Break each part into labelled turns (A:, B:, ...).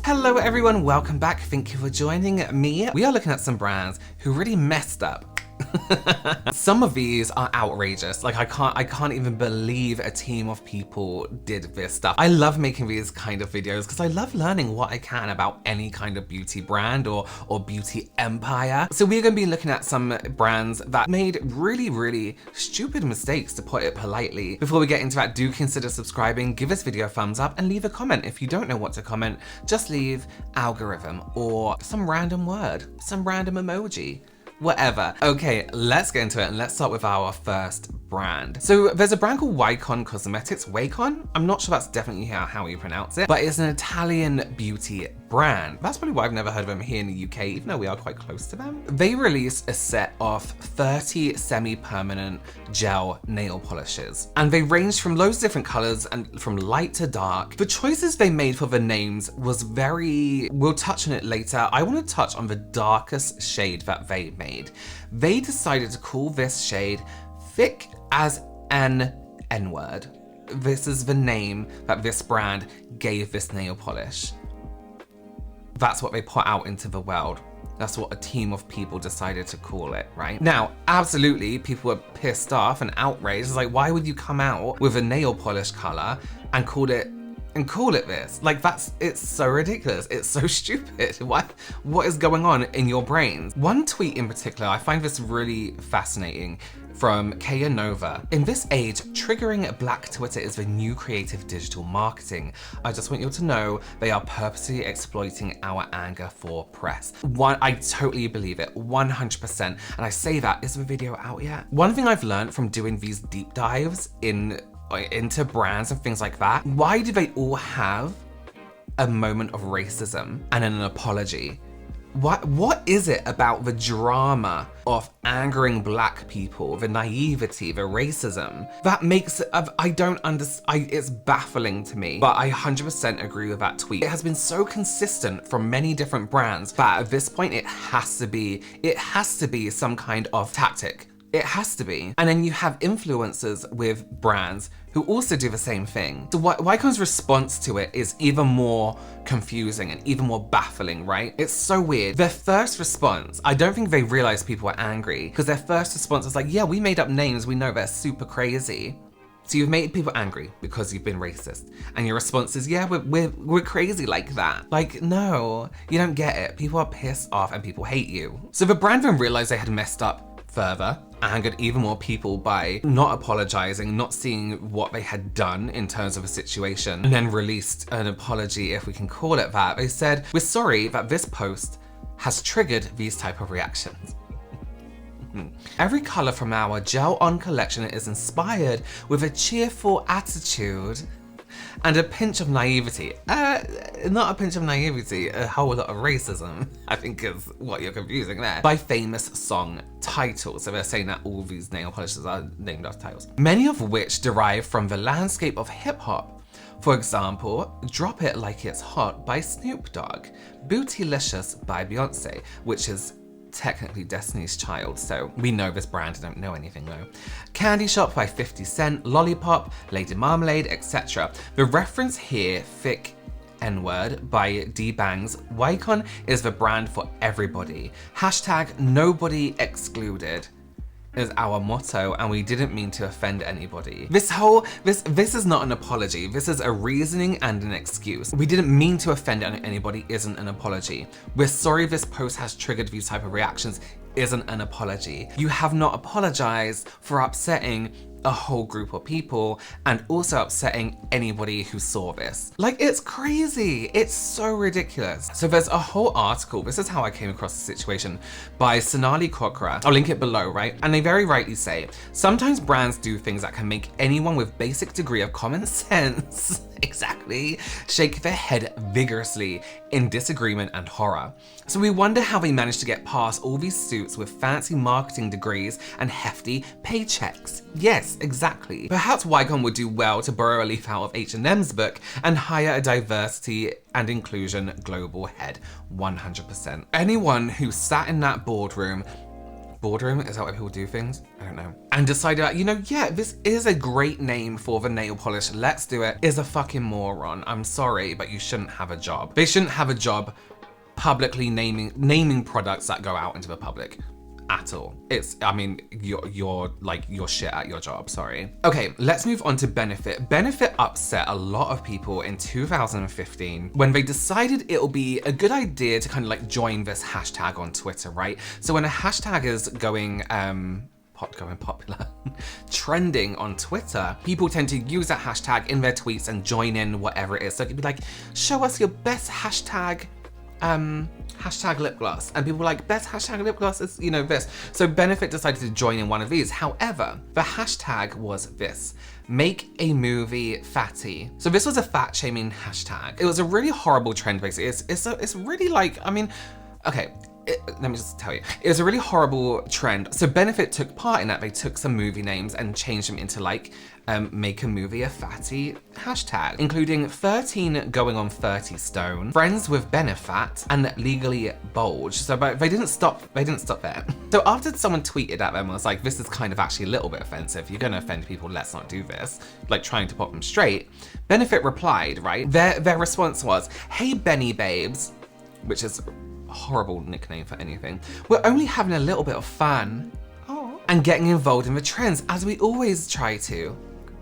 A: Hello everyone, welcome back. Thank you for joining me. We are looking at some brands who really messed up. Some of these are outrageous. Like I can't even believe a team of people did this stuff. I love making these kind of videos because I love learning what I can about any kind of beauty brand or beauty empire. So we're going to be looking at some brands that made really stupid mistakes, to put it politely. Before we get into that, do consider subscribing, give this video a thumbs up, and leave a comment. If you don't know what to comment, just leave algorithm or some random word, some random emoji. Whatever. Okay, let's get into it and let's start with our first brand. So there's a brand called Wycon Cosmetics. Wycon? I'm not sure that's definitely how you pronounce it, but it's an Italian beauty brand. That's probably why I've never heard of them here in the UK, even though we are quite close to them. They released a set of 30 semi-permanent gel nail polishes, and they ranged from loads of different colors and from light to dark. The choices they made for the names was we'll touch on it later. I want to touch on the darkest shade that they made. They decided to call this shade Thick as an N-word. This is the name that this brand gave this nail polish. That's what they put out into the world. That's what a team of people decided to call it, right? Now, absolutely, people were pissed off and outraged. It's like, why would you come out with a nail polish color and call it this? Like, it's so ridiculous. It's so stupid. What is going on in your brains? One tweet in particular, I find this really fascinating, from Kaya Nova. In this age, triggering Black Twitter is the new creative digital marketing. I just want you to know they are purposely exploiting our anger for press. I totally believe it, 100%. And I say that, is the video out yet? One thing I've learned from doing these deep dives into brands and things like that, why do they all have a moment of racism and an apology? What is it about the drama of angering Black people, the naivety, the racism, that makes it, I don't understand, it's baffling to me. But I 100% agree with that tweet. It has been so consistent from many different brands that at this point it has to be some kind of tactic. It has to be. And then you have influencers with brands who also do the same thing. So Wycon's response to it is even more confusing and even more baffling, right? It's so weird. Their first response, I don't think they realized people were angry, because their first response was like, yeah, we made up names, we know they're super crazy. So you've made people angry because you've been racist. And your response is, yeah, we're crazy like that. Like, no, you don't get it. People are pissed off and people hate you. So the brand then realized they had messed up further, angered even more people by not apologizing, not seeing what they had done in terms of a situation, and then released an apology, if we can call it that. They said, we're sorry that this post has triggered these type of reactions. Every color from our Gel On collection is inspired with a cheerful attitude and a pinch of naivety. Not a pinch of naivety, a whole lot of racism, I think is what you're confusing there, by famous song titles. So they're saying that all these nail polishes are named after titles, many of which derive from the landscape of hip hop. For example, Drop It Like It's Hot by Snoop Dogg, Bootylicious by Beyonce, which is technically Destiny's Child, so we know this brand, I don't know anything though. Candy Shop by 50 Cent, Lollipop, Lady Marmalade, etc. The reference here, Thick N-word by D-Bangs, Wycon is the brand for everybody. Hashtag nobody excluded is our motto, and we didn't mean to offend anybody. This is not an apology. This is a reasoning and an excuse. We didn't mean to offend anybody isn't an apology. We're sorry this post has triggered these type of reactions isn't an apology. You have not apologized for upsetting a whole group of people and also upsetting anybody who saw this. Like, it's crazy. It's so ridiculous. So there's a whole article, this is how I came across the situation, by Sonali Kokra. I'll link it below, right? And they very rightly say, sometimes brands do things that can make anyone with basic degree of common sense exactly shake their head vigorously in disagreement and horror. So we wonder how they managed to get past all these suits with fancy marketing degrees and hefty paychecks. Yes, exactly. Perhaps Wycon would do well to borrow a leaf out of H&M's book and hire a diversity and inclusion global head, 100%. Anyone who sat in that boardroom Boardroom, is that where people do things? I don't know. And decided, you know, yeah, this is a great name for the nail polish. Let's do it. Is a fucking moron. I'm sorry, but you shouldn't have a job. They shouldn't have a job publicly naming products that go out into the public. At all. I mean, you're shit at your job, sorry. Okay, let's move on to Benefit. Benefit upset a lot of people in 2015 when they decided it'll be a good idea to kind of like join this hashtag on Twitter, right? So when a hashtag is going popular, trending on Twitter, people tend to use that hashtag in their tweets and join in whatever it is. So it could be like, show us your best hashtag lip gloss, and people were like, best hashtag lip gloss is, you know, this. So Benefit decided to join in one of these. However, the hashtag was this: make a movie fatty. So this was a fat shaming hashtag. It was a really horrible trend, basically. It's really like, I mean, okay, let me just tell you, it was a really horrible trend. So Benefit took part in that. They took some movie names and changed them into like, make a movie a fatty hashtag, including 13 going on 30 stone, friends with Benefat, and legally bulge. So but they didn't stop there. So after someone tweeted at them and was like, this is kind of actually a little bit offensive, you're gonna offend people, let's not do this, like trying to pop them straight, Benefit replied, right? Their response was, hey Benny babes, which is horrible nickname for anything. We're only having a little bit of fun. Aww. And getting involved in the trends, as we always try to.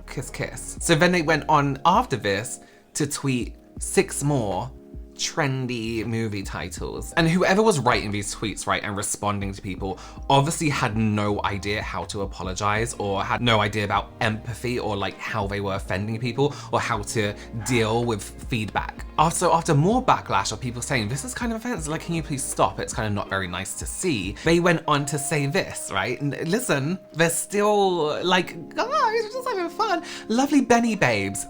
A: Kiss, kiss. So then they went on after this to tweet 6 more trendy movie titles. And whoever was writing these tweets, right, and responding to people obviously had no idea how to apologize, or had no idea about empathy, or like how they were offending people, or how to deal with feedback. After more backlash of people saying, this is kind of offensive, like, can you please stop? It's kind of not very nice to see. They went on to say this, right? Listen, they're still like, guys, we're just having fun. Lovely Benny babes.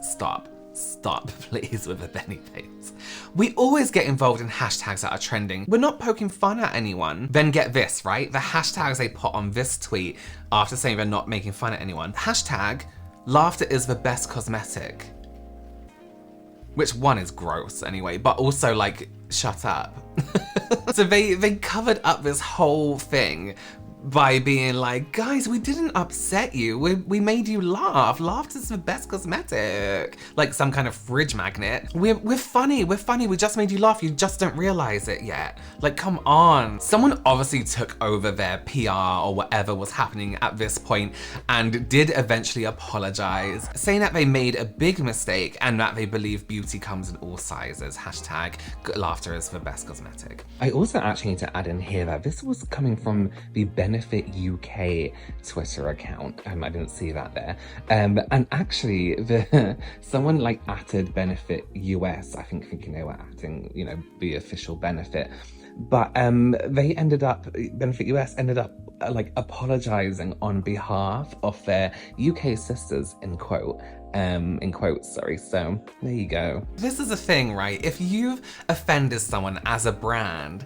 A: Stop, please, with the Benny babes. We always get involved in hashtags that are trending. We're not poking fun at anyone. Then get this, right? The hashtags they put on this tweet after saying they're not making fun at anyone. Hashtag, laughter is the best cosmetic. Which one is gross anyway, but also like, shut up. So they covered up this whole thing by being like, guys, we didn't upset you. We made you laugh. Laughter's the best cosmetic. Like some kind of fridge magnet. We're funny. We just made you laugh. You just don't realize it yet. Like, come on. Someone obviously took over their PR or whatever was happening at this point and did eventually apologize, saying that they made a big mistake and that they believe beauty comes in all sizes. Hashtag, laughter is the best cosmetic. I also actually need to add in here that this was coming from the Benefit UK Twitter account. I didn't see that there. And actually, someone like atted Benefit US, I think thinking they were atting, you know, the official Benefit. But they ended up, Benefit US ended up like apologizing on behalf of their UK sisters, in quotes, sorry. So there you go. This is a thing, right? If you've offended someone as a brand,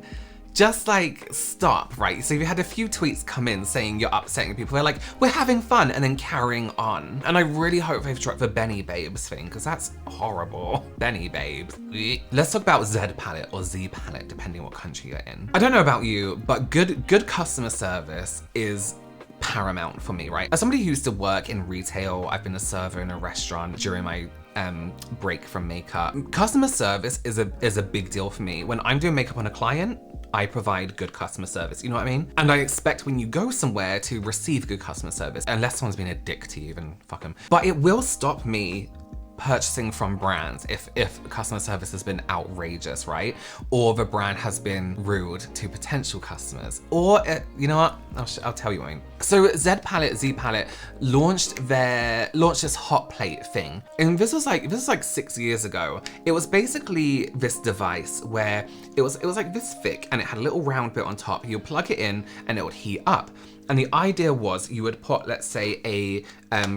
A: just like stop, right? So you had a few tweets come in saying you're upsetting people. They're like, we're having fun, and then carrying on. And I really hope they've dropped the Benny babes thing, because that's horrible. Benny babes. Let's talk about Z palette or Z palette, depending on what country you're in. I don't know about you, but good customer service is paramount for me, right? As somebody who used to work in retail, I've been a server in a restaurant during my break from makeup. Customer service is a big deal for me. When I'm doing makeup on a client, I provide good customer service, you know what I mean? And I expect when you go somewhere to receive good customer service, unless someone's been a dick to you, then fuck them. But it will stop me purchasing from brands if customer service has been outrageous, right? Or the brand has been rude to potential customers. Or, you know what? I'll tell you what I mean. So Z Palette launched this hot plate thing. And this was like 6 years ago. It was basically this device where it was like this thick and it had a little round bit on top. You plug it in and it would heat up. And the idea was you would put, let's say, a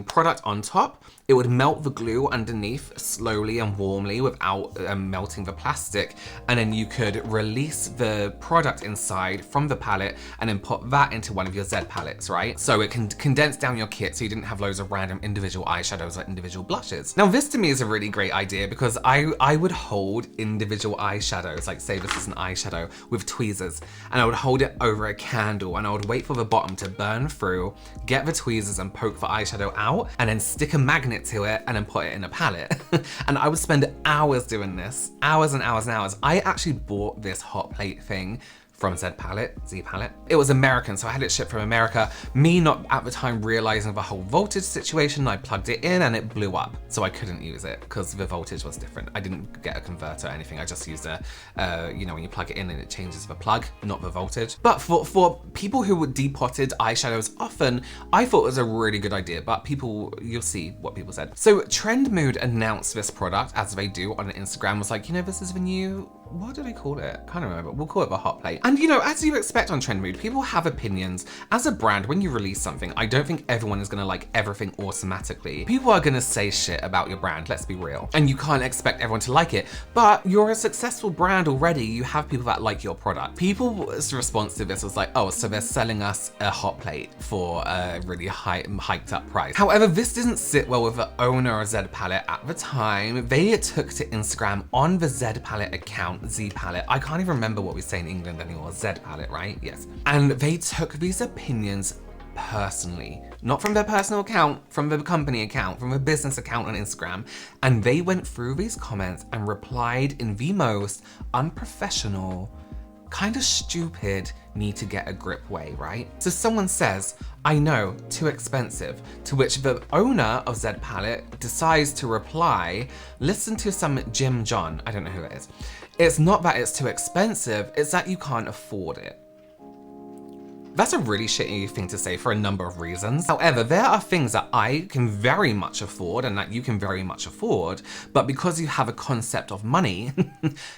A: product on top. It would melt the glue underneath slowly and warmly without melting the plastic. And then you could release the product inside from the palette and then put that into one of your Z palettes, right? So it can condense down your kit so you didn't have loads of random individual eyeshadows or individual blushes. Now this to me is a really great idea because I would hold individual eyeshadows, like say this is an eyeshadow with tweezers, and I would hold it over a candle and I would wait for the bottom to burn through, get the tweezers and poke the eyeshadow out, and then stick a magnet to it and then put it in a palette. And I would spend hours doing this, hours and hours and hours. I actually bought this hot plate thing from Z Palette. It was American, so I had it shipped from America. Me not at the time realizing the whole voltage situation, I plugged it in and it blew up. So I couldn't use it because the voltage was different. I didn't get a converter or anything. I just used a, you know, when you plug it in and it changes the plug, not the voltage. But for people who would depotted eyeshadows often, I thought it was a really good idea, but people, you'll see what people said. So Trend Mood announced this product, as they do on Instagram, was like, you know, this is the new, what do they call it? I can't remember. We'll call it the hot plate. And you know, as you expect on Trend Mood, people have opinions. As a brand, when you release something, I don't think everyone is gonna like everything automatically. People are gonna say shit about your brand, let's be real. And you can't expect everyone to like it, but you're a successful brand already. You have people that like your product. People's response to this was like, oh, so they're selling us a hot plate for a really hiked up price. However, this didn't sit well with the owner of Z Palette at the time. They took to Instagram on the Z Palette account, Z Palette. I can't even remember what we say in England anymore. Z Palette, right? Yes. And they took these opinions personally, not from their personal account, from the company account, from a business account on Instagram. And they went through these comments and replied in the most unprofessional, kind of stupid, need to get a grip way, right? So someone says, I know, too expensive, to which the owner of Z Palette decides to reply, listen to some Jim John, I don't know who it is. It's not that it's too expensive, it's that you can't afford it. That's a really shitty thing to say for a number of reasons. However, there are things that I can very much afford and that you can very much afford, but because you have a concept of money,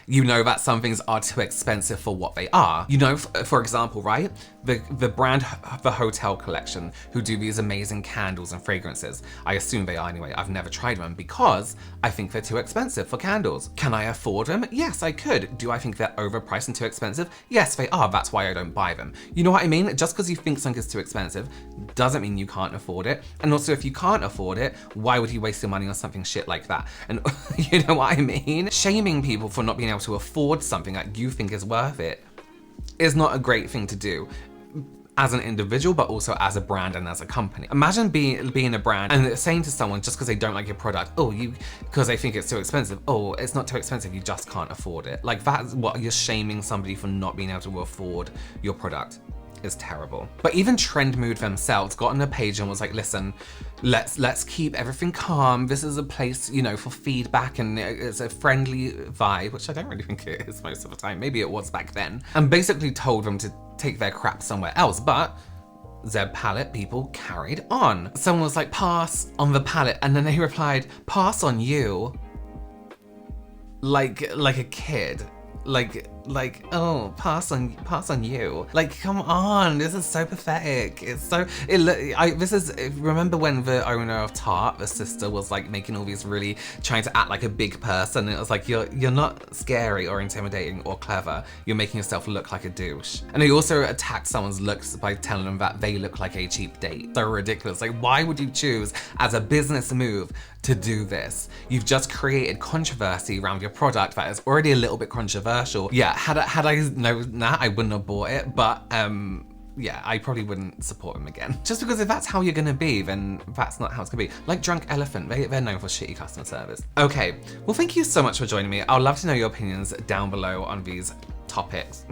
A: you know that some things are too expensive for what they are. You know, for example, right? The brand, the Hotel Collection, who do these amazing candles and fragrances. I assume they are anyway. I've never tried them because I think they're too expensive for candles. Can I afford them? Yes, I could. Do I think they're overpriced and too expensive? Yes, they are. That's why I don't buy them. You know what I mean? Just because you think something is too expensive doesn't mean you can't afford it. And also, if you can't afford it, why would you waste your money on something shit like that? And you know what I mean? Shaming people for not being able to afford something that you think is worth it is not a great thing to do. As an individual, but also as a brand and as a company. Imagine being a brand and saying to someone just because they don't like your product, oh, because they think it's too expensive, oh, it's not too expensive, you just can't afford it. Like that's what you're shaming somebody for not being able to afford your product. Is terrible. But even Trend Mood themselves got on a page and was like, listen, let's keep everything calm. This is a place, you know, for feedback and it's a friendly vibe, which I don't really think it is most of the time. Maybe it was back then. And basically told them to take their crap somewhere else. But Z Palette people carried on. Someone was like, pass on the palette. And then they replied, pass on you. Like a kid. Like, oh, pass on you. Like, come on, this is so pathetic. It's so, remember when the owner of Tarte, the sister, was like making all these really, trying to act like a big person, and it was like, you're not scary or intimidating or clever, you're making yourself look like a douche. And they also attacked someone's looks by telling them that they look like a cheap date. So ridiculous. Like, why would you choose as a business move to do this? You've just created controversy around your product that is already a little bit controversial. Yeah, had I known that, I wouldn't have bought it, but yeah, I probably wouldn't support him again. Just because if that's how you're gonna be, then that's not how it's gonna be. Like Drunk Elephant, they're known for shitty customer service. Okay, well thank you so much for joining me. I'd love to know your opinions down below on these topics.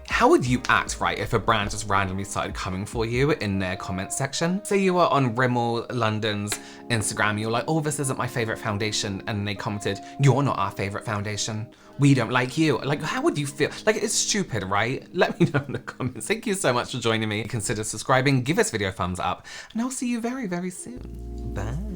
A: How would you act, right, if a brand just randomly started coming for you in their comment section? Say you were on Rimmel London's Instagram, you're like, oh, this isn't my favorite foundation, and they commented, you're not our favorite foundation. We don't like you. Like, how would you feel? Like, it's stupid, right? Let me know in the comments. Thank you so much for joining me. Consider subscribing, give this video a thumbs up, and I'll see you very, very soon. Bye.